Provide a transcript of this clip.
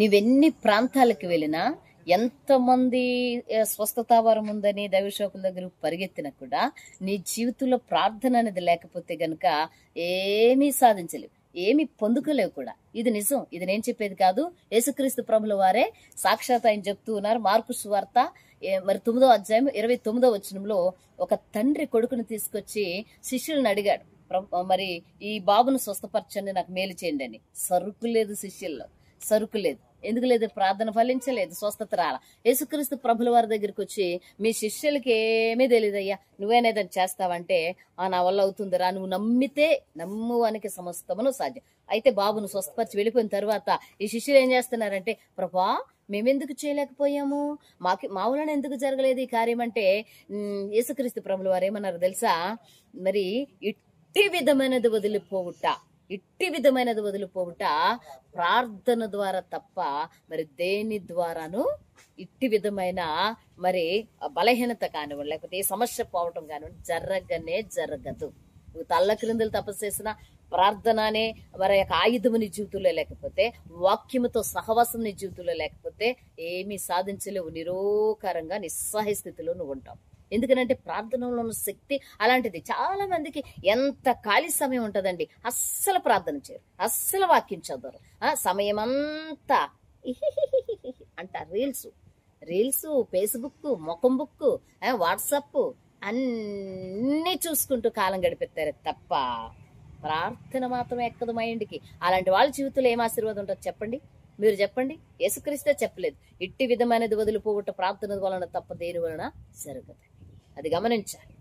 నీవెన్ని ప్రాంతాలకు వెళ్ళినా, ఎంతమంది స్వస్థతావరం ఉందని దైవసేవకుల దగ్గరకు పరిగెత్తినా కూడా నీ జీవితంలో ప్రార్థన అనేది లేకపోతే గనుక ఏమీ సాధించలేవు, ఏమీ పొందుకోలేవు కూడా. ఇది నిజం, ఇది నేను చెప్పేది కాదు. యేసుక్రీస్తు ప్రభుల వారే సాక్షాత్ ఆయన చెప్తూ ఉన్నారు. మార్కు సువార్త మరి 9వ అధ్యాయం 29వ వచనంలో ఒక తండ్రి కొడుకుని తీసుకొచ్చి శిష్యులను అడిగాడు, మరి ఈ బాబును స్వస్థపరచండి, నాకు మేలు చేయండి అని. సరుకు లేదు శిష్యుల్లో, సరుకు లేదు. ఎందుకు లేదు? ప్రార్థన ఫలించలేదు, స్వస్థత రాల. యేసుక్రీస్తు ప్రభుల వారి దగ్గరికి వచ్చి, మీ శిష్యులకి ఏమీ తెలియదయ్యా, నువ్వేనేదని చేస్తావంటే, నా వల్ల అవుతుందిరా, నువ్వు నమ్మితే నమ్మువానికి సమస్తమును సాధ్యం. అయితే బాబును స్వస్థపరిచి వెళ్ళిపోయిన తర్వాత ఈ శిష్యులు ఏం చేస్తున్నారంటే, ప్రభా మేమెందుకు చేయలేకపోయాము, మా వలన ఎందుకు జరగలేదు ఈ కార్యం అంటే, యేసుక్రీస్తు ప్రభుల వారు ఏమన్నారు తెలుసా? మరి ఇట్టి విధమైనది వదిలిపోవుట ప్రార్థన ద్వారా తప్ప మరి దేని ద్వారాను ఇట్టి విధమైన మరి బలహీనత కానివ్వండి, లేకపోతే ఏ సమస్య పోవటం కానివ్వండి జరగదు. నువ్వు తల్ల క్రిందలు తపస్సు చేసిన ప్రార్థన అనే మరి యొక్క ఆయుధము నీ జీవితంలో లేకపోతే, వాక్యముతో సహవాసం నీ జీవితంలో లేకపోతే ఏమీ సాధించలేవు. నిరోకారంగా నిస్సహాయ స్థితిలో నువ్వు ఉంటావు. ఎందుకనంటే ప్రార్థనలో ఉన్న శక్తి అలాంటిది. చాలా మందికి ఎంత ఖాళీ సమయం ఉంటుందండి, అస్సలు ప్రార్థన చేయరు, అస్సలు వాక్యం చదవరు. సమయం అంతా అంట రీల్స్, ఫేస్బుక్, ముఖం బుక్, వాట్సాప్ అన్నీ చూసుకుంటూ కాలం గడిపెత్తారు తప్ప ప్రార్థన మాత్రం ఎక్కదు మైండ్కి. అలాంటి వాళ్ళ జీవితంలో ఏం ఆశీర్వాదం ఉంటుంది చెప్పండి? మీరు చెప్పండి. యేసుక్రీస్తే చెప్పలేదు, ఇట్టి విధమైనది వదిలిపోవట ప్రార్థన వలన తప్ప దేని వలన జరగదు. అది గమనించాలి.